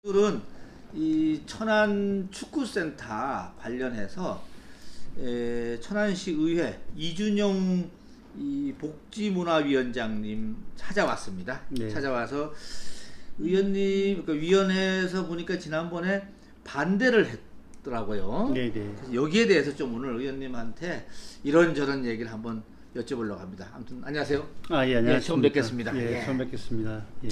오늘은 이 천안 축구센터 관련해서 천안시 의회 이준영 이 복지문화위원장님 찾아왔습니다. 네. 찾아와서 의원님, 그러니까 위원회에서 보니까 지난번에 반대를 했더라고요. 네네. 그래서 여기에 대해서 좀 오늘 의원님한테 이런저런 얘기를 한번 여쭤보려고 합니다. 아무튼 안녕하세요. 예, 안녕하십니까. 예, 처음 뵙겠습니다. 예, 예. 처음 뵙겠습니다. 예.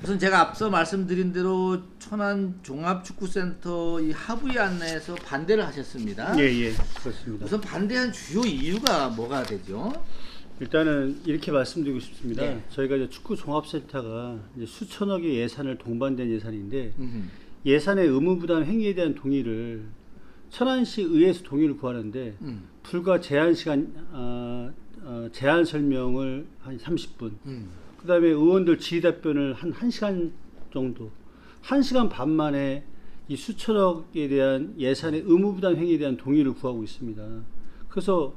우선 제가 앞서 말씀드린 대로 천안 종합축구센터 이 합의안 내에서 반대를 하셨습니다. 예, 예, 그렇습니다. 우선 반대한 주요 이유가 뭐가 되죠? 일단은 이렇게 말씀드리고 싶습니다. 네. 저희가 이제 축구 종합센터가 이제 수천억의 예산을 동반된 예산인데 음흠. 예산의 의무 부담 행위에 대한 동의를 천안시 의회에서 동의를 구하는데 불과 제한 시간 제한 설명을 한 30분. 그다음에 의원들 질의답변을 한 1시간 정도, 1시간 반 만에 이 수천억에 대한 예산의 의무부담 행위에 대한 동의를 구하고 있습니다. 그래서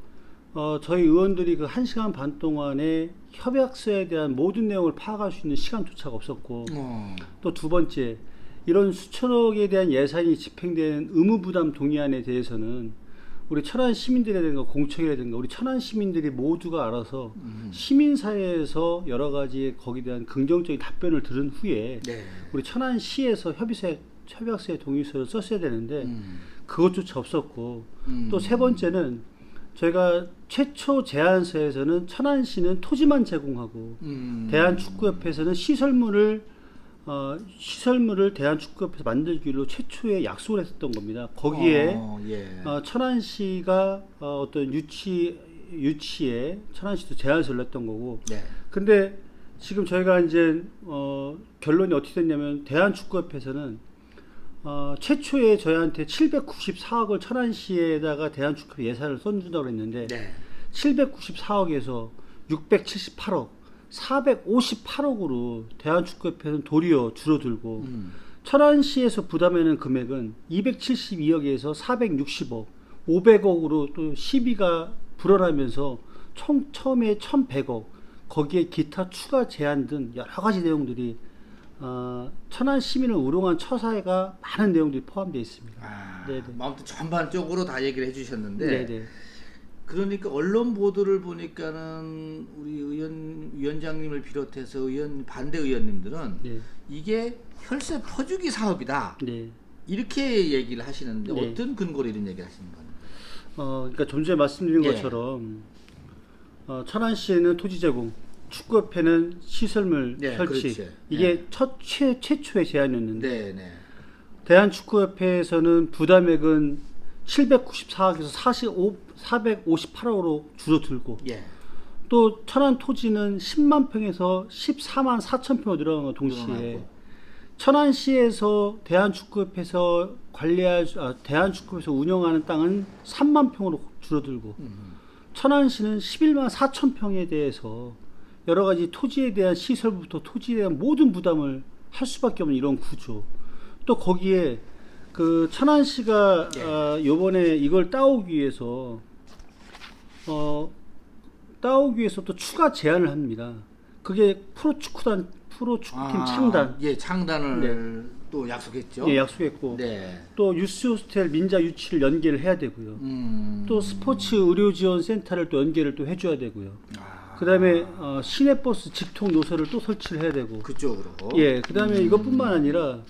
저희 의원들이 그 1시간 반 동안에 협약서에 대한 모든 내용을 파악할 수 있는 시간조차가 없었고, 또 두 번째, 이런 수천억에 대한 예산이 집행되는 의무부담 동의안에 대해서는 우리 천안 시민들이라든가 공청이라든가 우리 천안 시민들이 모두가 알아서 시민사회에서 여러 가지 거기에 대한 긍정적인 답변을 들은 후에 네. 우리 천안시에서 협약서에 동의서를 썼어야 되는데 그것조차 없었고, 또 세 번째는 저희가 최초 제안서에서는 천안시는 토지만 제공하고 대한축구협회에서는 시설물을 대한축구협회에서 만들기로 최초에 약속을 했었던 겁니다. 거기에 예. 천안시가 어떤 유치에 천안시도 제안서를 냈던 거고. 네. 근데 지금 저희가 이제 결론이 어떻게 됐냐면 대한축구협회에서는 최초에 저희한테 794억을 천안시에다가 대한축구협회 예산을 써준다고 했는데 네. 794억에서 678억 458억으로 대한축구협회는 도리어 줄어들고 천안시에서 부담하는 금액은 272억에서 460억 500억으로 또 시비가 불어나면서 총 처음에 1100억 거기에 기타 추가 제한 등 여러 가지 내용들이 천안 시민을 우롱한 처사가 많은 내용들이 포함되어 있습니다. 네네. 아무튼 전반적으로 다 얘기를 해주셨는데 네네. 그러니까 언론 보도를 보니까는 우리 위원장님을 비롯해서 반대 의원님들은 네. 이게 혈세 퍼주기 사업이다. 네. 이렇게 얘기를 하시는데 네. 어떤 근거로 이런 얘기를 하시는 겁니까? 그러니까 좀 전에 말씀드린 예. 것처럼 천안시에는 토지 제공, 축구협회는 시설물 네, 설치. 그렇지. 이게 최초의 제안이었는데 네, 네. 대한축구협회에서는 부담액은 794억에서 458억으로 줄어들고 예. 또 천안 토지는 10만 평에서 14만 4천 평으로 늘어나는 동시에 늘어나고. 천안시에서 대한축구협회에서 대한축구협회에서 운영하는 땅은 3만 평으로 줄어들고 천안시는 11만 4천 평에 대해서 여러 가지 토지에 대한 시설부터 토지에 대한 모든 부담을 할 수밖에 없는 이런 구조. 또 거기에 그 천안시가 요번에 이걸 따오기 위해서 또 추가 제안을 합니다. 그게 프로축구팀 창단. 예, 창단을 네. 또 약속했죠. 예, 약속했고 네. 또 유스 호스텔 민자 유치를 연계를 해야 되고요. 또 스포츠 의료 지원 센터를 또 연계를 또 해줘야 되고요. 그다음에 시내버스 직통 노선을 또 설치를 해야 되고. 그쪽으로. 예, 그다음에 이것뿐만 아니라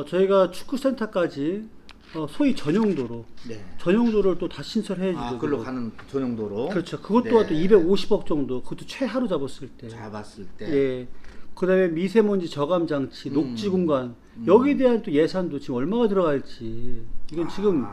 저희가 축구센터까지 소위 전용도로, 네. 전용도를 또 다 신설해 주고. 그걸로 가는 전용도로. 그렇죠. 그것도 네. 또 250억 정도. 그것도 최하로 잡았을 때. 잡았을 때. 예. 그다음에 미세먼지 저감 장치, 녹지 공간 여기에 대한 또 예산도 지금 얼마가 들어갈지 이건 지금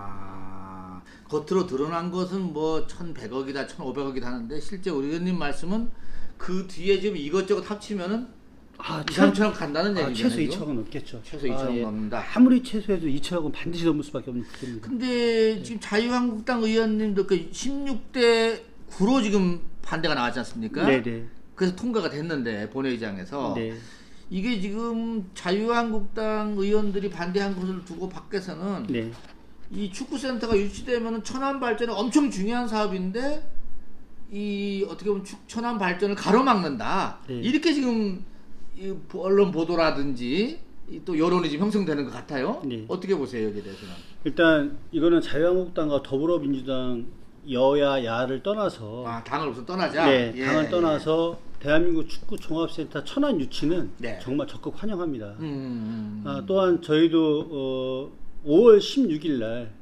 겉으로 드러난 것은 뭐 1,100억이다, 1,500억이다 하는데 실제 우리 의원님 말씀은 그 뒤에 지금 이것저것 합치면은 2, 3천억 간다는 얘기죠. 최소 2천억은 넘겠죠. 최소 2천억 넘는다. 아무리 최소해도 2천억은 반드시 넘을 수밖에 없는 구조입니다. 근데 지금 자유한국당 의원님도 그 16대 9로 지금 반대가 나왔지 않습니까? 네네. 그래서 통과가 됐는데 본회의장에서 네. 이게 지금 자유한국당 의원들이 반대한 것을 두고 밖에서는 네. 이 축구센터가 유치되면 천안 발전에 엄청 중요한 사업인데 이 어떻게 보면 천안 발전을 가로막는다. 네. 이렇게 지금 이 언론 보도라든지 또 여론이 지금 형성되는 것 같아요. 네. 어떻게 보세요 여기에 대해서는? 일단 이거는 자유한국당과 더불어민주당 여야 야를 떠나서 당을 우선 떠나자. 네, 예, 당을 예. 떠나서 대한민국 축구 종합센터 천안 유치는 네. 정말 적극 환영합니다. 또한 저희도 5월 16일 날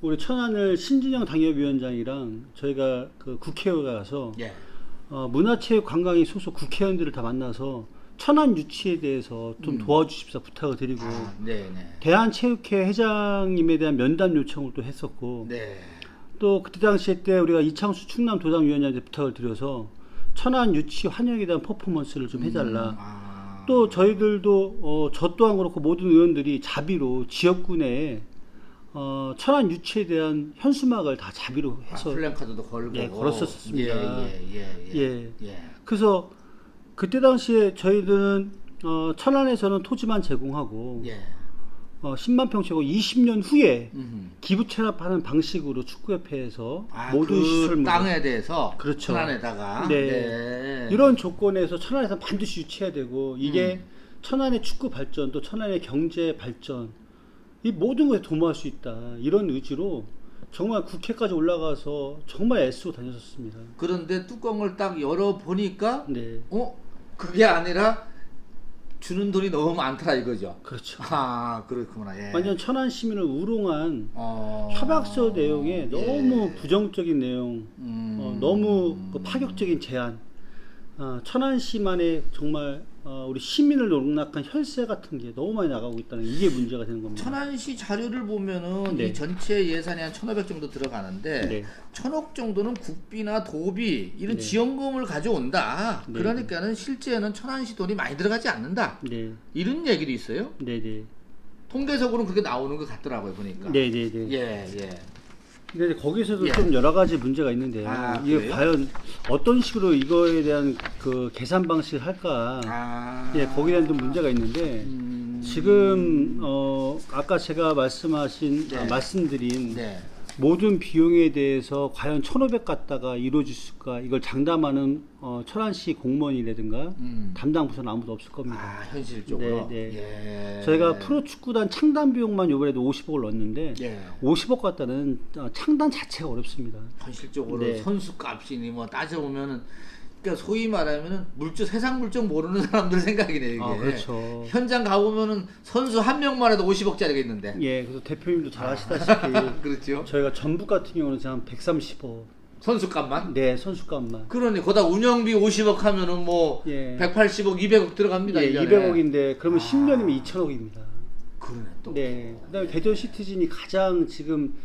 우리 천안을 신진영 당협위원장이랑 저희가 그 국회에 가서 예. 문화체육관광위 소속 국회의원들을 다 만나서 천안 유치에 대해서 좀 도와주십사 부탁을 드리고 네네. 대한체육회 회장님에 대한 면담 요청을 또 했었고 네. 또 그때 당시에 때 우리가 이창수 충남도당위원장한테 부탁을 드려서 천안 유치 환영에 대한 퍼포먼스를 좀 해달라. 또 저희들도 저 또한 그렇고 모든 의원들이 자비로 지역군에 천안 유치에 대한 현수막을 다 자비로 해서 플랜카드도 걸고 예, 걸었었습니다. 예. 그래서 그때 당시에 저희들은 천안에서는 토지만 제공하고 예. 10만 평 채고 20년 후에 음흠. 기부 체납하는 방식으로 축구협회에서 그 모든 시설 땅에 대해서 그렇죠. 천안에다가 네. 이런 조건에서 천안에서 반드시 유치해야 되고 이게 천안의 축구 발전 또 천안의 경제 발전 이 모든 것에 도모할 수 있다 이런 의지로 정말 국회까지 올라가서 정말 애쓰고 다녔었습니다. 그런데 뚜껑을 딱 열어 보니까 네, 그게 아니라 주는 돈이 너무 많더라 이거죠. 그렇죠. 그렇구나. 예. 완전 천안 시민을 우롱한 어... 협약서 내용에 너무 예. 부정적인 내용, 너무 그 파격적인 제안, 천안시만의 정말 우리 시민을 농락한 혈세 같은 게 너무 많이 나가고 있다는 이게 문제가 되는 겁니다. 천안시 자료를 보면은 네. 이 전체 예산이 한 1,500 정도 들어가는데 네. 1,000억 정도는 국비나 도비 이런 네. 지원금을 가져온다. 네. 그러니까는 실제는 천안시 돈이 많이 들어가지 않는다. 네, 이런 얘기도 있어요. 네, 네, 통계적으로는 그렇게 나오는 것 같더라고요 보니까. 네, 네, 네. 예. 근데 거기서도 예. 좀 여러 가지 문제가 있는데요. 이게 그래요? 과연 어떤 식으로 이거에 대한 그 계산 방식을 할까? 예, 거기에 대한 좀 문제가 있는데 지금 아까 제가 말씀드린 네. 모든 비용에 대해서 과연 1,500 갖다가 이루어질 수가 이걸 장담하는 천안시 공무원이라든가 담당 부서는 아무도 없을 겁니다. 현실적으로. 네, 예. 저희가 프로축구단 창단 비용만 이번에도 50억을 넣었는데 예. 50억 갖다는 창단 자체가 어렵습니다. 현실적으로 네. 선수 값이니 뭐 따져보면은 그러니까 소위 말하면은 세상 물정 모르는 사람들 생각이네 이게. 그렇죠. 현장 가보면은 선수 한 명만 해도 50억짜리가 있는데. 예, 그래서 대표님도 잘 아시다시피 그렇죠. 저희가 전북 같은 경우는 지금 한 130억. 선수 값만? 네, 선수값만. 그러니 거기다 운영비 50억 하면은 뭐 예. 180억, 200억 들어갑니다. 예, 1년에. 200억인데 그러면 10년이면 2천억입니다. 그러네 또. 네. 그다음에 대전 시티즌이 가장 지금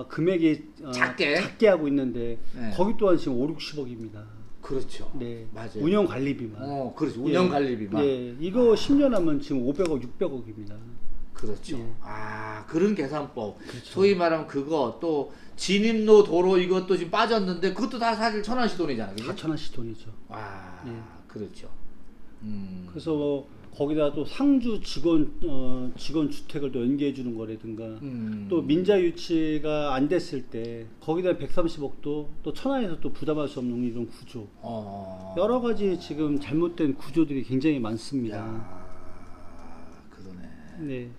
금액이 작게 하고 있는데 네. 거기 또한 지금 5, 60억입니다. 그렇죠. 네. 맞아요. 운영 관리비만. 그렇죠. 운영 관리비만. 예. 이거 10년 하면 지금 500억, 600억입니다. 그렇죠. 예. 그런 계산법. 그렇죠. 소위 말하면 그거 또 진입로 도로 이것도 지금 빠졌는데 그것도 다 사실 천안시 돈이잖아요. 그죠? 4천원씩 돈이죠. 예. 그렇죠. 그래서 뭐 거기다 또 상주 직원 주택을 또 연계해 주는 거라든가 또 민자 유치가 안 됐을 때 거기다 130억도 또 천안에서 또 부담할 수 없는 이런 구조 여러 가지 지금 잘못된 구조들이 굉장히 많습니다. 그러네. 네.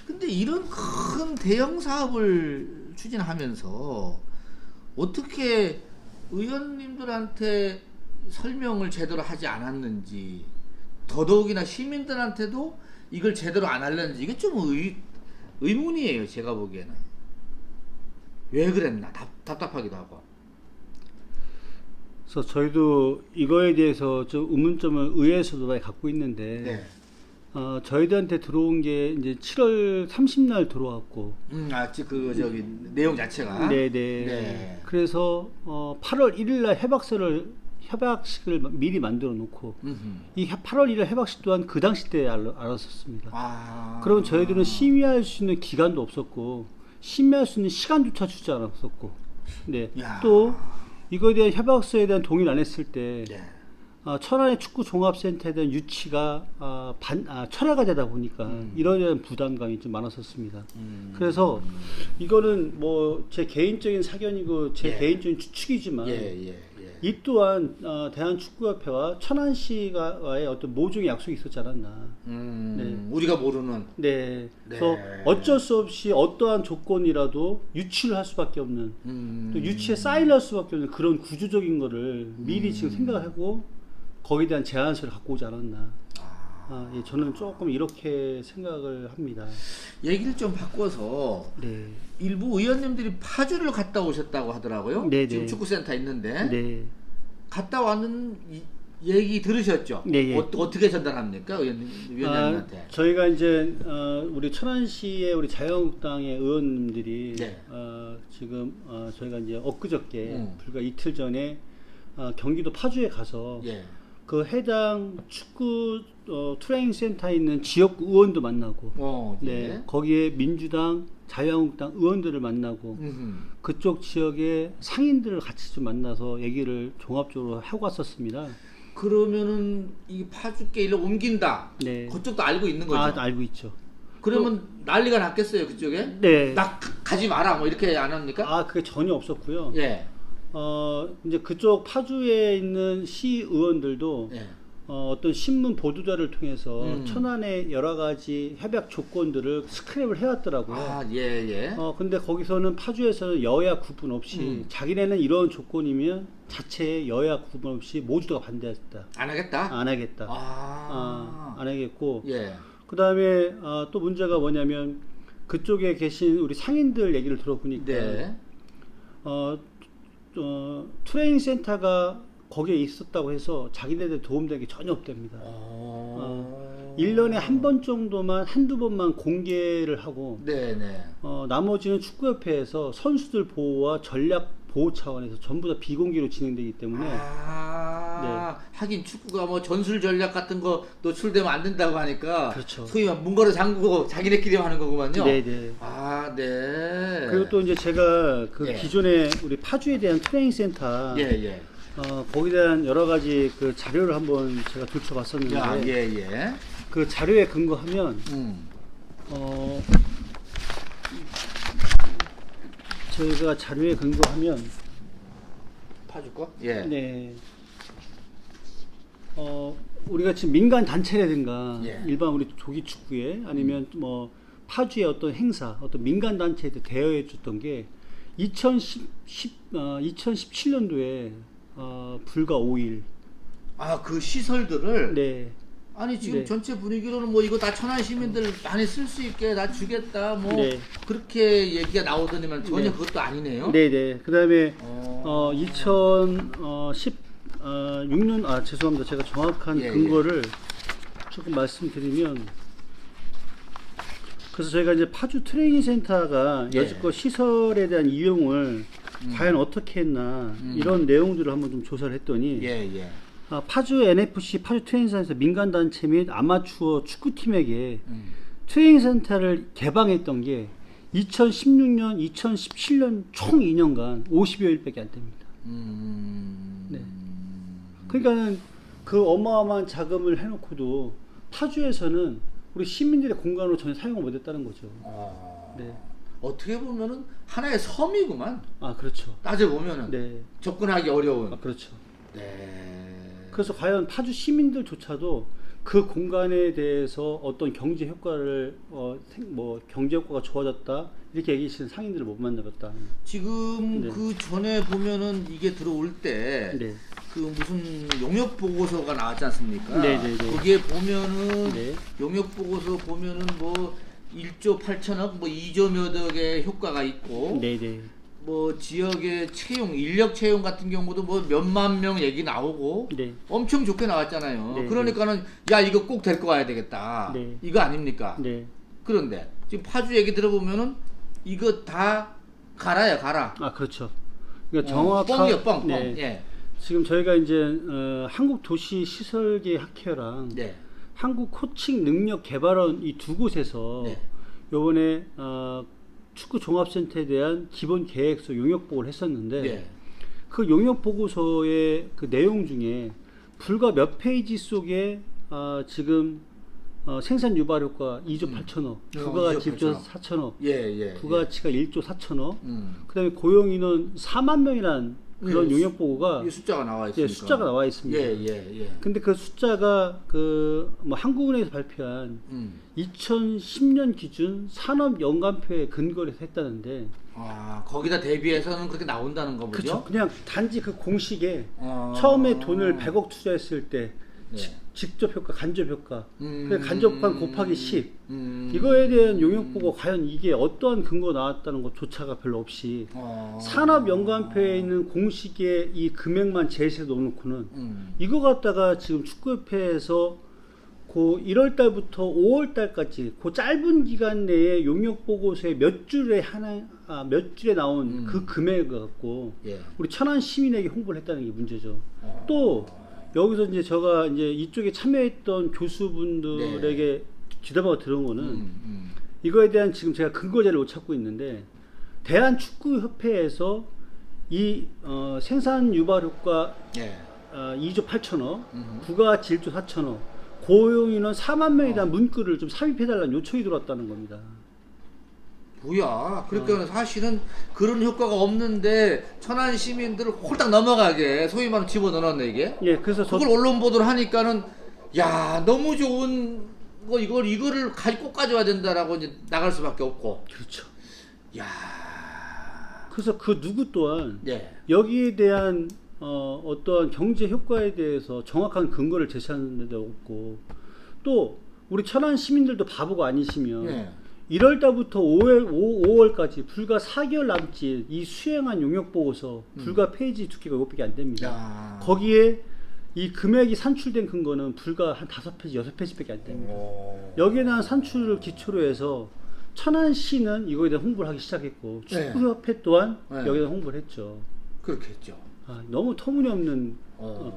근데 이런 큰 대형 사업을 추진하면서 어떻게 의원님들한테 설명을 제대로 하지 않았는지 더더욱이나 시민들한테도 이걸 제대로 안 하려는지 이게 좀 의문이에요. 제가 보기에는 왜 그랬나 답답하기도 하고. 그래서 저희도 이거에 대해서 좀 의문점을 의회에서도 많이 갖고 있는데 네. 저희들한테 들어온 게 이제 7월 30날 들어왔고 저기 내용 자체가 네네. 네. 그래서 8월 1일날 협약식을 미리 만들어 놓고 이 8월 1일 협약식 또한 그 당시 때 알았었습니다. 그러면 저희들은 심의할 수 있는 기간도 없었고 심의할 수 있는 시간조차 주지 않았었고 네. 또 이거에 대한 협약서에 대한 동의를 안 했을 때 네. 천안의 축구 종합센터에 대한 유치가 철회가 되다 보니까 이런 부담감이 좀 많았었습니다. 그래서 이거는 뭐 제 개인적인 사견이고 제 개인적인 추측이지만 이 또한 대한축구협회와 천안시와의 어떤 모종의 약속이 있었지 않았나. 우리가 모르는. 네. 네. 그래서 어쩔 수 없이 어떠한 조건이라도 유치를 할 수밖에 없는, 또 유치에 사인할 수밖에 없는 그런 구조적인 거를 미리 지금 생각을 하고 거기에 대한 제안서를 갖고 오지 않았나. 예, 저는 조금 이렇게 생각을 합니다. 얘기를 좀 바꿔서 네. 일부 의원님들이 파주를 갔다 오셨다고 하더라고요. 네네. 지금 축구센터 있는데 네. 갔다 왔는 얘기 들으셨죠? 네, 예. 어떻게 전달합니까, 위원장님한테? 저희가 이제 우리 천안시의 우리 자유한국당의 의원님들이 네. 지금 저희가 이제 엊그저께 불과 이틀 전에 경기도 파주에 가서 예. 그 해당 축구 트레이닝 센터에 있는 지역 의원도 만나고, 예. 네, 거기에 민주당, 자유한국당 의원들을 만나고, 그쪽 지역의 상인들을 같이 좀 만나서 얘기를 종합적으로 하고 왔었습니다. 그러면은 이 파주께 일로 옮긴다. 네. 그쪽도 알고 있는 거죠? 알고 있죠. 그러면 난리가 났겠어요, 그쪽에? 네. 나 가지 마라, 뭐 이렇게 안 합니까? 그게 전혀 없었고요. 예. 이제 그쪽 파주에 있는 시 의원들도 예. 어떤 신문 보도자를 통해서 천안의 여러 가지 협약 조건들을 스크랩을 해왔더라고요. 예. 근데 거기서는 파주에서는 여야 구분 없이 자기네는 이런 조건이면 자체에 여야 구분 없이 모두가 반대했다. 안 하겠다? 안 하겠다. 안 하겠고. 예. 그 다음에 또 문제가 뭐냐면 그쪽에 계신 우리 상인들 얘기를 들어보니까 네. 트레이닝 센터가 거기에 있었다고 해서 자기네들 도움되는 게 전혀 없답니다. 1년에 한 번 정도만, 한두 번만 공개를 하고, 네네. 나머지는 축구협회에서 선수들 보호와 전략 보호 차원에서 전부 다 비공개로 진행되기 때문에. 네. 하긴 축구가 뭐 전술 전략 같은 거 노출되면 안 된다고 하니까. 그렇죠. 소위 문거를 잠그고 자기네끼리 하는 거구만요. 네네. 네. 그리고 또 이제 제가 그 예. 기존에 우리 파주에 대한 트레이닝 센터. 예. 거기에 대한 여러 가지 그 자료를 한번 제가 들춰봤었는데. 예. 그 자료에 근거하면, 저희가 자료에 근거하면 파주 거? 예. 네. 우리가 지금 민간 단체라든가 예. 일반 우리 조기 축구에 아니면 뭐 파주의 어떤 행사, 어떤 민간 단체에 대여해 줬던 게 2017년도에 불과 5일. 그 시설들을. 네. 아니 지금 네. 전체 분위기로는 뭐 이거 다 천안 시민들 많이 쓸 수 있게 나 주겠다 뭐 네. 그렇게 얘기가 나오더니만 전혀 네. 그것도 아니네요. 네네. 그다음에 2016년 죄송합니다. 제가 정확한 예, 근거를 조금 말씀드리면, 그래서 저희가 이제 파주 트레이닝 센터가 예. 여지껏 시설에 대한 이용을 과연 어떻게 했나 이런 내용들을 한번 좀 조사를 했더니 예. 파주 NFC 파주 트레이닝 센터에서 민간 단체 및 아마추어 축구팀에게 트레이닝 센터를 개방했던 게 2016년, 2017년 총 2년간 50여일밖에 안 됩니다. 네. 그러니까는 그 어마어마한 자금을 해놓고도 파주에서는 우리 시민들의 공간으로 전혀 사용을 못했다는 거죠. 네. 어떻게 보면은 하나의 섬이구만. 그렇죠. 따져 보면은 네. 접근하기 접근하기 어려운. 그렇죠. 네. 그래서 과연 파주 시민들조차도 그 공간에 대해서 어떤 경제 효과를 경제 효과가 좋아졌다 이렇게 얘기하시는 상인들을 못 만나봤다. 지금 네. 그 전에 보면은 이게 들어올 때 네. 그 무슨 용역 보고서가 나왔지 않습니까? 네네네. 거기에 보면은 네. 용역 보고서 보면은 뭐 1조 8천억, 뭐 2조 몇 억의 효과가 있고, 네네. 뭐 지역의 채용, 인력 채용 같은 경우도 뭐 몇만 명 얘기 나오고, 네. 엄청 좋게 나왔잖아요. 네, 그러니까는 야 이거 꼭 데리고 와야 되겠다. 네. 이거 아닙니까? 네. 그런데 지금 파주 얘기 들어보면은 이거 다 가라야 가라. 그렇죠. 그러니까 정확한 뻥이요, 뻥. 네. 예. 지금 저희가 이제 한국도시시설계 학회랑 네. 한국코칭능력개발원 이 두 곳에서 네. 요번에 축구 종합센터에 대한 기본 계획서 용역 보고를 했었는데, 네. 그 용역 보고서의 그 내용 중에 불과 몇 페이지 속에 지금 생산 유발 효과 2조 8천억, 부가가치 1조 4천억, 예. 부가가치가 1조 4천억, 음. 그다음에 고용 인원 4만 명이란 그런 용역 보고가 이 숫자가 나와 있으니까. 숫자가 나와 있습니다. 예. 근데 그 숫자가 뭐 한국은행에서 발표한 2010년 기준 산업 연간표에 근거를 해서 했다는데. 거기다 대비해서는 그렇게 나온다는 거죠? 그렇죠. 그냥 단지 그 공식에 처음에 돈을 100억 투자했을 때 직접 효과, 간접 효과, 간접한 곱하기 10 이거에 대한 용역 보고 과연 이게 어떠한 근거가 나왔다는 것조차가 별로 없이 산업 연간표에 있는 공식의 이 금액만 제시해 놓고는 이거 갖다가 지금 축구협회에서 그 1월 달부터 5월 달까지 그 짧은 기간 내에 용역 보고서에 몇 줄에 나온 그 금액을 갖고 우리 천안 시민에게 홍보를 했다는 게 문제죠. 또 여기서 이제 제가 이제 이쪽에 참여했던 교수분들에게 귀담아 들은 거는 이거에 대한 지금 제가 근거 자료를 못 찾고 있는데 대한축구협회에서 이 생산 유발 효과 2조 8천억, 부가가치 1조 4천억, 고용인원 4만 명에 대한 문구를 좀 삽입해달라는 요청이 들어왔다는 겁니다. 뭐야? 그러니까 사실은 그런 효과가 없는데 천안 시민들을 홀딱 넘어가게 소위 말하면 집어넣었네 이게. 예, 그래서 그걸 언론 보도를 하니까는 야 너무 좋은 거 이거를 꼭 가져와야 된다라고 이제 나갈 수밖에 없고. 그렇죠. 야. 그래서 그 누구 또한 여기에 대한 어떠한 경제 효과에 대해서 정확한 근거를 제시하는 데도 없고 또 우리 천안 시민들도 바보가 아니시면 1월 달부터 5월까지 불과 4개월 남짓 이 수행한 용역 보고서 불과 페이지 두께가 이것밖에 안 됩니다. 거기에 이 금액이 산출된 근거는 불과 한 5페이지, 6페이지밖에 안 됩니다. 여기에 대한 산출을 기초로 해서 천안시는 이거에 대한 홍보를 하기 시작했고 축구협회 또한 여기에 대한 홍보를 했죠. 그렇겠죠. 너무 터무니없는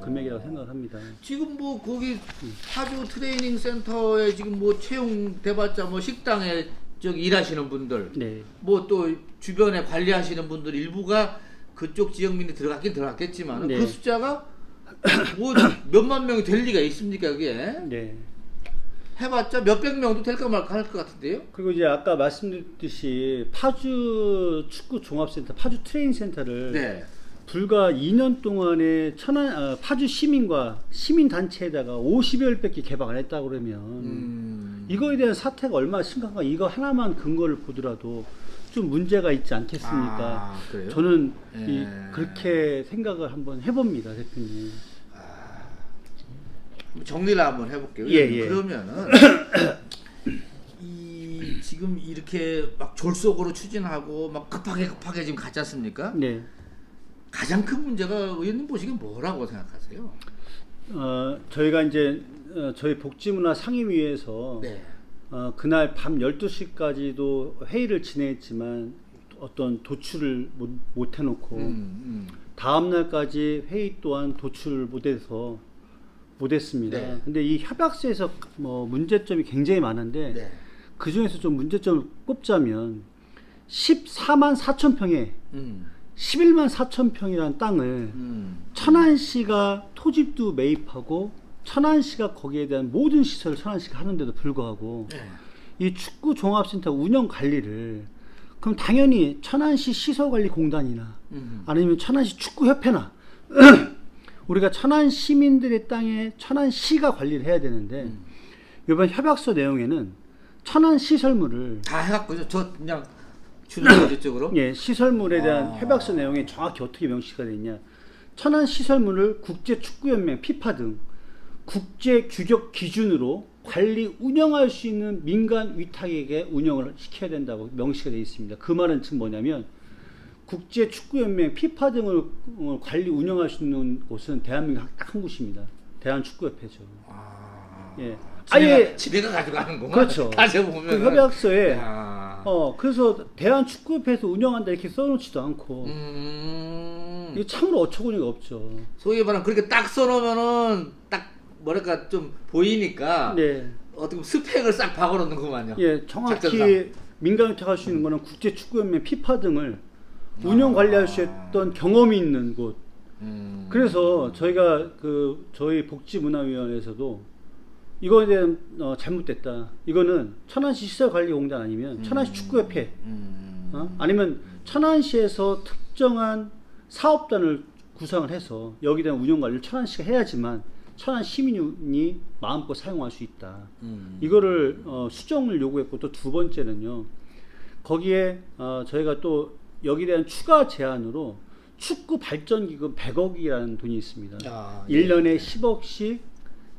금액이라고 생각합니다. 지금 뭐 거기 파주 트레이닝 센터에 지금 뭐 채용돼봤자 뭐 식당에 저기 일하시는 분들, 뭐 또 주변에 관리하시는 분들 일부가 그쪽 지역민이 들어갔겠지만 그 숫자가 뭐 몇만 명이 될 리가 있습니까 그게? 해봤자 몇백 명도 될까 말까 할 것 같은데요. 그리고 이제 아까 말씀드렸듯이 파주 축구 종합센터, 파주 트레이닝 센터를 불과 2년 동안에 파주 시민과 시민단체에다가 50여일밖에 개방 안 했다고 그러면 이거에 대한 사태가 얼마나 심각한가 이거 하나만 근거를 보더라도 좀 문제가 있지 않겠습니까? 그래요? 저는 그렇게 생각을 한번 해봅니다, 대표님. 정리를 한번 해볼게요. 그러면은 지금 이렇게 막 졸속으로 추진하고 막 급하게 지금 갔지 않습니까? 가장 큰 문제가 의원님 보시기엔 뭐라고 생각하세요? 저희가 이제 저희 복지문화 상임위에서 그날 밤 12시까지도 회의를 진행했지만 어떤 도출을 못 해놓고 다음 날까지 회의 또한 도출을 못했습니다. 근데 이 협약서에서 뭐 문제점이 굉장히 많은데 그 중에서 좀 문제점을 꼽자면 14만 4천 평에 11만 4천 평이라는 땅을 천안시가 토집도 매입하고 천안시가 거기에 대한 모든 시설을 천안시가 하는데도 불구하고 이 축구 종합센터 운영 관리를 그럼 당연히 천안시 시설관리공단이나 아니면 천안시 축구협회나 우리가 천안 시민들의 땅에 천안시가 관리를 해야 되는데 이번 협약서 내용에는 천안 시설물을 다 해갖고 저 그냥 주는 거죠 쪽으로? 시설물에 대한 협약서 내용이 정확히 어떻게 명시가 되어 있냐. 천안 시설물을 국제축구연맹 피파 등 국제 규격 기준으로 관리 운영할 수 있는 민간 위탁에게 운영을 시켜야 된다고 명시가 되어 있습니다. 그 말은 지금 뭐냐면 국제축구연맹 피파 등을 관리 운영할 수 있는 곳은 대한민국 딱 한 곳입니다. 대한축구협회죠. 집에가 가져가는구만. 그렇죠. 다시 보면 그 협약서에 그래서 대한축구협회에서 운영한다 이렇게 써놓지도 않고 이게 참으로 어처구니가 없죠. 소위 말하면 그렇게 딱 써놓으면은 딱 뭐랄까 좀 보이니까 어떻게 스펙을 싹 박아놓는구만요. 정확히 작전상. 민간 위탁할 수 있는 거는 국제축구연맹 피파 등을 운영 관리할 수 있던 경험이 있는 곳. 그래서 저희가 저희 복지문화위원회에서도 이거에 대한 잘못됐다. 이거는 천안시 시설관리공단 아니면 천안시 축구협회 아니면 천안시에서 특정한 사업단을 구상을 해서 여기에 대한 운영 관리를 천안시가 해야지만 천안 시민이 마음껏 사용할 수 있다. 이거를 수정을 요구했고, 또 두 번째는요. 거기에 저희가 또 여기에 대한 추가 제안으로 축구 발전 기금 100억이라는 돈이 있습니다. 1년에 10억씩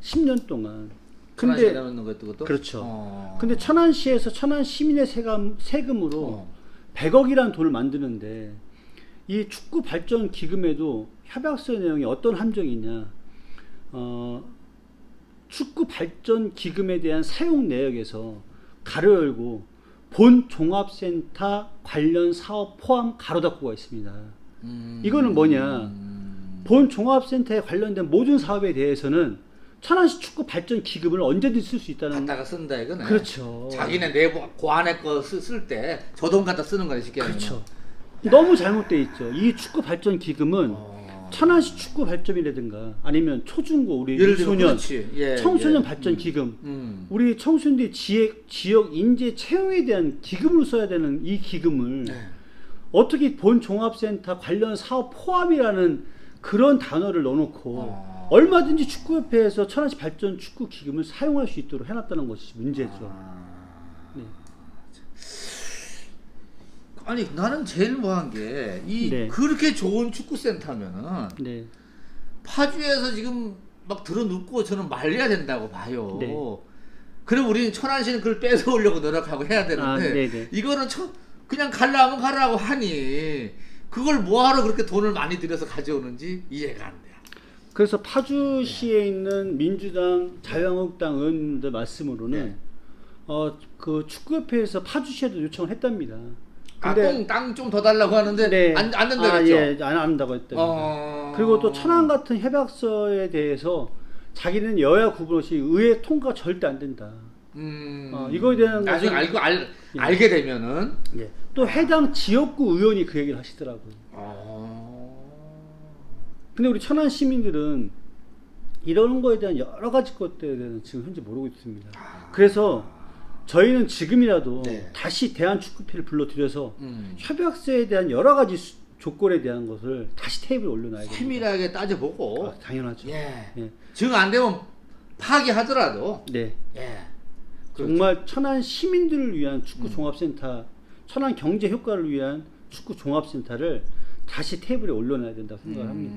10년 동안. 근데 그것도? 그렇죠. 근데 천안시에서 천안 시민의 세금으로 100억이라는 돈을 만드는데, 이 축구 발전 기금에도 협약서 내용이 어떤 함정이 있냐? 축구 발전 기금에 대한 사용 내역에서 가로 열고 본 종합센터 관련 사업 포함 가로 닫고가 있습니다. 이거는 뭐냐? 본 종합센터에 관련된 모든 사업에 대해서는 천안시 축구 발전 기금을 언제든지 쓸 수 있다는. 갖다가 쓴다 이거네. 그렇죠. 자기네 내부 고안의 거 쓸 때 저 돈 갖다 쓰는 거네, 쉽게 하면. 그렇죠. 너무 잘못돼 있죠. 이 축구 발전 기금은 천안시 축구 발전이라든가 아니면 초중고 우리 유소년 청소년 발전 기금, 우리 청소년들이 지역 인재 채용에 대한 기금으로 써야 되는 이 기금을 어떻게 본 종합센터 관련 사업 포함이라는 그런 단어를 넣어놓고 얼마든지 축구협회에서 천안시 발전 축구 기금을 사용할 수 있도록 해놨다는 것이 문제죠. 네. 아니 나는 제일 뭐한 게 그렇게 좋은 축구센터면은 파주에서 지금 막 들어눕고 저는 말려야 된다고 봐요. 그럼 우리는 천안시는 그걸 뺏어오려고 노력하고 해야 되는데 이거는 그냥 가려면 가라고 하니 그걸 뭐하러 그렇게 돈을 많이 들여서 가져오는지 이해가 안 돼. 그래서 파주시에 있는 민주당, 자유한국당 의원들 말씀으로는 그 축구협회에서 파주시에도 요청을 했답니다. 근데 땅 좀 더 달라고 하는데 안 된다고 했죠? 예, 안 한다고 했답니다. 그리고 또 천안 같은 협약서에 대해서 자기는 여야 구분 없이 의회 통과 절대 안 된다. 이거에 대한 나중에 알게 되면은 또 해당 지역구 의원이 그 얘기를 하시더라고요. 근데 우리 천안 시민들은 이런 거에 대한 여러 가지 것들에 대해서 지금 현재 모르고 있습니다. 그래서 저희는 지금이라도 다시 대한축구협회를 불러들여서 협약서에 대한 여러 가지 조건에 대한 것을 다시 테이블에 올려놔야 됩니다. 세밀하게 따져보고. 당연하죠. 정 안 되면 파기하더라도. 정말 천안 시민들을 위한 축구 종합센터, 천안 경제 효과를 위한 축구 종합센터를 다시 테이블에 올려놔야 된다고 생각을 합니다.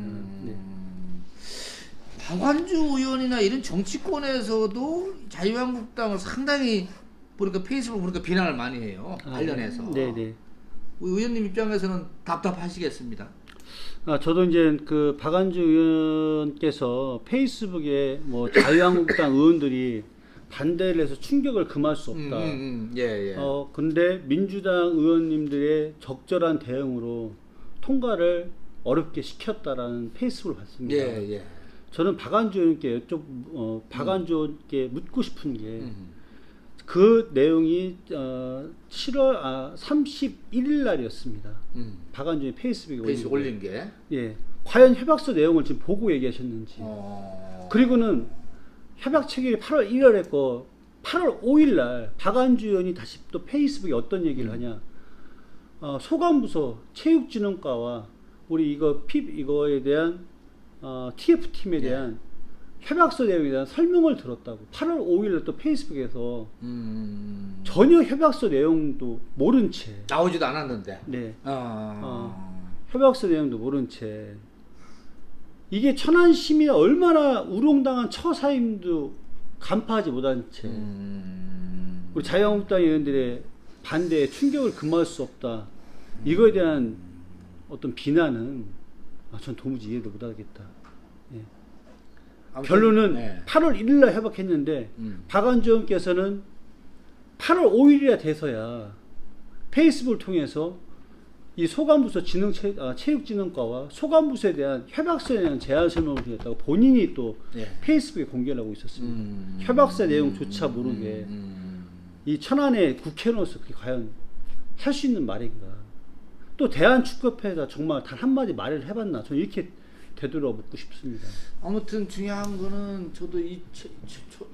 박완주 의원이나 이런 정치권에서도 자유한국당을 상당히 보니까 페이스북 보니까 비난을 많이 해요. 관련해서. 의원님 입장에서는 답답하시겠습니다. 저도 이제 그 박완주 의원께서 페이스북에 뭐 자유한국당 의원들이 반대를 해서 충격을 금할 수 없다. 근데 민주당 의원님들의 적절한 대응으로 통과를 어렵게 시켰다라는 페이스북을 봤습니다. 저는 박완주 의원께 박완주 의원께 묻고 싶은 게 그 내용이 7월 31일 날이었습니다. 박완주 의원이 페이스북에 올린 게. 과연 협약서 내용을 지금 보고 얘기하셨는지. 그리고는 협약 체결이 8월 1일에 했고 8월 5일 날 박완주 의원이 다시 또 페이스북에 어떤 얘기를 하냐. 소관부서 체육진흥과와 우리 이거에 대한 TF팀에 대한 협약서 내용에 대한 설명을 들었다고 8월 5일에 또 페이스북에서 전혀 협약서 내용도 모른 채 나오지도 않았는데 협약서 내용도 모른 채 이게 천안 시민이 얼마나 우롱당한 처사임도 간파하지 못한 채 우리 자유한국당 의원들의 반대에 충격을 금할 수 없다. 이거에 대한 어떤 비난은 전 도무지 이해도 못하겠다. 결론은 8월 1일 날 협약했는데 박완주 의원께서는 8월 5일이라 돼서야 페이스북을 통해서 이 소관부서 체육진흥과와 소관부서에 대한 협약서에 대한 제안 설명을 드렸다고 본인이 또 페이스북에 공개를 하고 있었습니다. 협약서 내용조차 모르게 이 천안의 국회의원으로서 그게 과연 할 수 있는 말인가. 또 대한축구협회에다 정말 단 한마디 말을 해봤나. 저는 이렇게 되돌아 묻고 싶습니다. 아무튼 중요한 거는 저도 이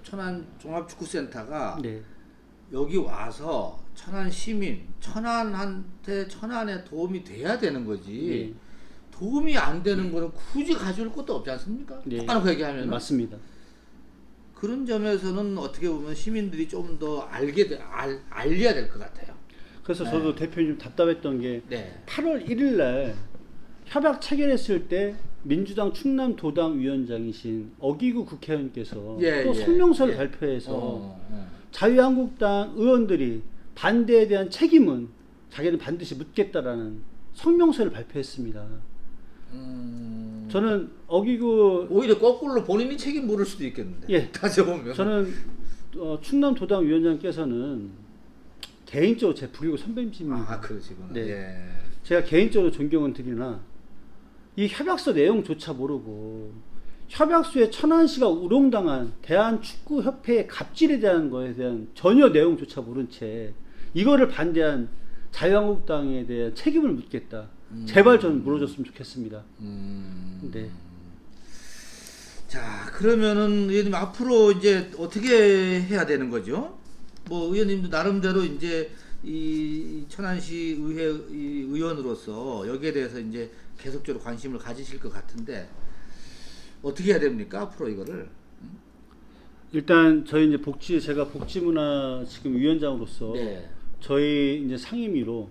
천안 종합축구센터가 여기 와서 천안 시민, 천안한테 천안에 도움이 돼야 되는 거지. 도움이 안 되는 거는 굳이 가져올 것도 없지 않습니까? 네. 똑바로 얘기하면 맞습니다. 그런 점에서는 어떻게 보면 시민들이 좀 더 알려야 될 것 같아요. 그래서 네. 저도 대표님 좀 답답했던 게 네. 8월 1일 날 협약 체결했을 때 민주당 충남도당 위원장이신 어기구 국회의원께서 또 성명서를 발표해서 자유한국당 의원들이 반대에 대한 책임은 자기는 반드시 묻겠다라는 성명서를 발표했습니다. 저는 어기구 오히려 거꾸로 본인이 책임 물을 수도 있겠는데. 예. 따져보면. 저는 충남도당 위원장께서는 개인적으로 제 부리고 선배님입니다. 아, 그러시구나. 네. 예. 제가 개인적으로 존경은 드리나 이 협약서 내용조차 모르고 협약서에 천안시가 우롱당한 대한축구협회의 갑질에 대한 거에 대한 전혀 내용조차 모른 채 이거를 반대한 자유한국당에 대한 책임을 묻겠다. 제발 좀 물어줬으면 좋겠습니다. 네. 자, 그러면은 의원님 앞으로 이제 어떻게 해야 되는 거죠? 뭐 의원님도 나름대로 이제 이 천안시 의회 의원으로서 여기에 대해서 이제 계속적으로 관심을 가지실 것 같은데 어떻게 해야 됩니까? 앞으로 이거를. 일단 저희 이제 제가 복지문화 지금 위원장으로서 네. 저희 이제 상임위로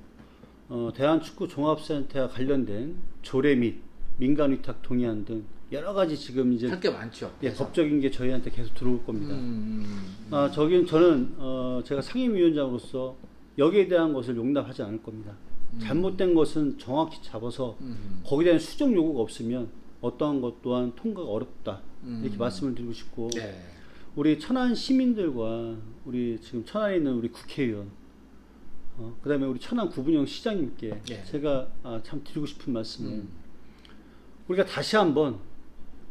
대한축구종합센터와 관련된 조례 및 민간위탁 동의안 등 여러 가지 지금 이제 할 게 많죠. 예, 법적인 게 저희한테 계속 들어올 겁니다. 저는 제가 상임위원장으로서 여기에 대한 것을 용납하지 않을 겁니다. 잘못된 것은 정확히 잡아서 거기에 대한 수정 요구가 없으면 어떠한 것 또한 통과가 어렵다 이렇게 말씀을 드리고 싶고 네. 우리 천안 시민들과 우리 지금 천안에 있는 우리 국회의원 그다음에 우리 천안 구분영 시장님께 네. 제가 참 드리고 싶은 말씀은 우리가 다시 한번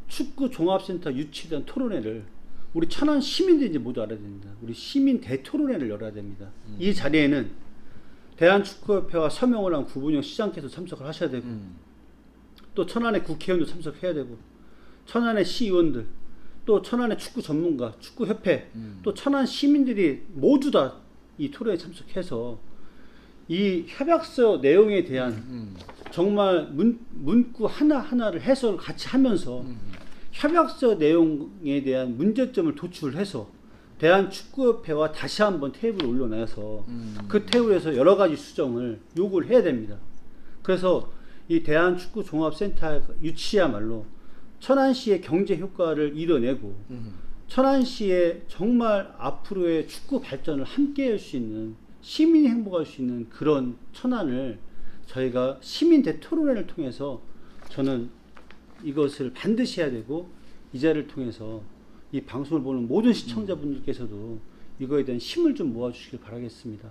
축구 종합센터 유치에 대한 토론회를 우리 천안 시민들이 이제 모두 알아야 됩니다. 우리 시민 대토론회를 열어야 됩니다. 이 자리에는 대한축구협회와 서명을 한 구분영 시장께서 참석을 하셔야 되고 또 천안의 국회의원도 참석해야 되고 천안의 시의원들 또 천안의 축구 전문가, 축구협회 또 천안 시민들이 모두 다 이 토론회에 참석해서 이 협약서 내용에 대한 정말 문구 하나하나를 해석을 같이 하면서 협약서 내용에 대한 문제점을 도출해서 대한축구협회와 다시 한번 테이블에 올려놔서 그 테이블에서 여러 가지 수정을 요구를 해야 됩니다. 그래서 이 대한축구종합센터 유치야말로 천안시의 경제 효과를 이뤄내고 천안시의 정말 앞으로의 축구 발전을 함께 할 수 있는 시민이 행복할 수 있는 그런 천안을 저희가 시민 대토론회를 통해서 저는 이것을 반드시 해야 되고 이 자리를 통해서 이 방송을 보는 모든 시청자분들께서도 이거에 대한 힘을 좀 모아주시길 바라겠습니다.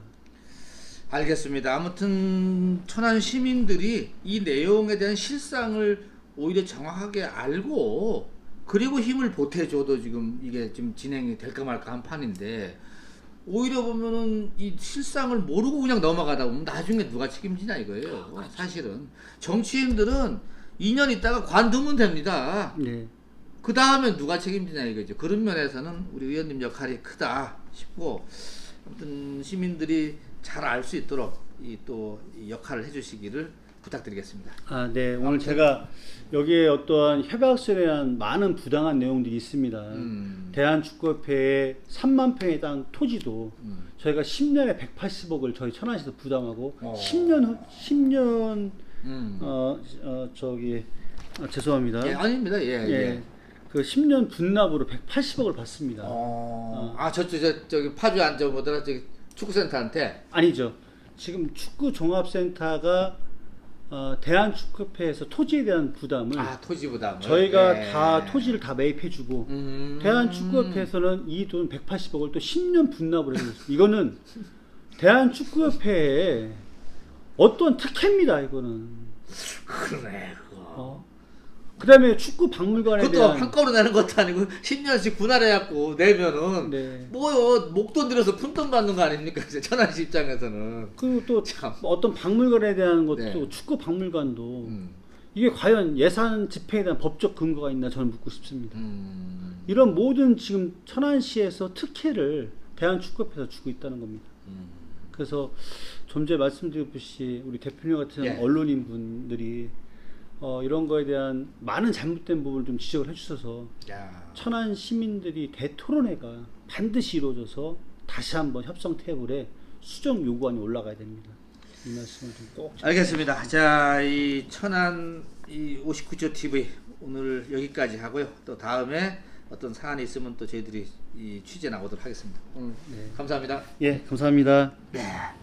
알겠습니다. 아무튼 천안 시민들이 이 내용에 대한 실상을 오히려 정확하게 알고 그리고 힘을 보태줘도 지금 이게 지금 진행이 될까 말까 한 판인데 오히려 보면은 이 실상을 모르고 그냥 넘어가다 보면 나중에 누가 책임지냐 이거예요. 그렇죠. 사실은 정치인들은 2년 있다가 관두면 됩니다. 네. 그 다음에 누가 책임지냐 이거죠. 그런 면에서는 우리 의원님 역할이 크다 싶고 아무튼 시민들이 잘 알 수 있도록 이 역할을 해주시기를 부탁드리겠습니다. 네. 오늘 제가 여기에 어떠한 협약서에 대한 많은 부당한 내용들이 있습니다. 대한축구협회의 3만 평의 땅 토지도 저희가 10년에 180억을 저희 천안시에서 부담하고 10년 죄송합니다. 예, 아닙니다. 예. 그 10년 분납으로 180억을 받습니다. 저기 파주 안저 뭐더라 저기 축구센터한테 아니죠. 지금 축구종합센터가 대한축구협회에서 토지에 대한 부담을 토지 부담을 저희가 다 토지를 다 매입해주고 대한축구협회에서는 이 돈 180억을 또 10년 분납을 해요. 이거는 대한축구협회의 어떤 특혜입니다. 이거는. 그러네 그거. 그다음에 축구 박물관에 그것도 대한 한꺼번에 내는 것도 아니고 10년씩 분할해갖고 내면은 네. 뭐요 목돈 들여서 푼돈 받는 거 아닙니까 이제 천안시 입장에서는. 그리고 또 참. 어떤 박물관에 대한 것도 네. 축구 박물관도 이게 과연 예산 집행에 대한 법적 근거가 있나 저는 묻고 싶습니다. 이런 모든 지금 천안시에서 특혜를 대한축구협회에서 주고 있다는 겁니다. 그래서 좀 전에 말씀드렸듯이 우리 대표님 같은 언론인 분들이 이런 거에 대한 많은 잘못된 부분을 좀 지적을 해주셔서 야. 천안 시민들이 대토론회가 반드시 이루어져서 다시 한번 협상 테이블에 수정 요구안이 올라가야 됩니다. 이 말씀을 좀 꼭. 알겠습니다. 자, 이 천안 이 59조 TV 오늘 여기까지 하고요. 또 다음에 어떤 사안이 있으면 또 저희들이 이 취재 나오도록 하겠습니다. 오늘 감사합니다. 예, 감사합니다. 네.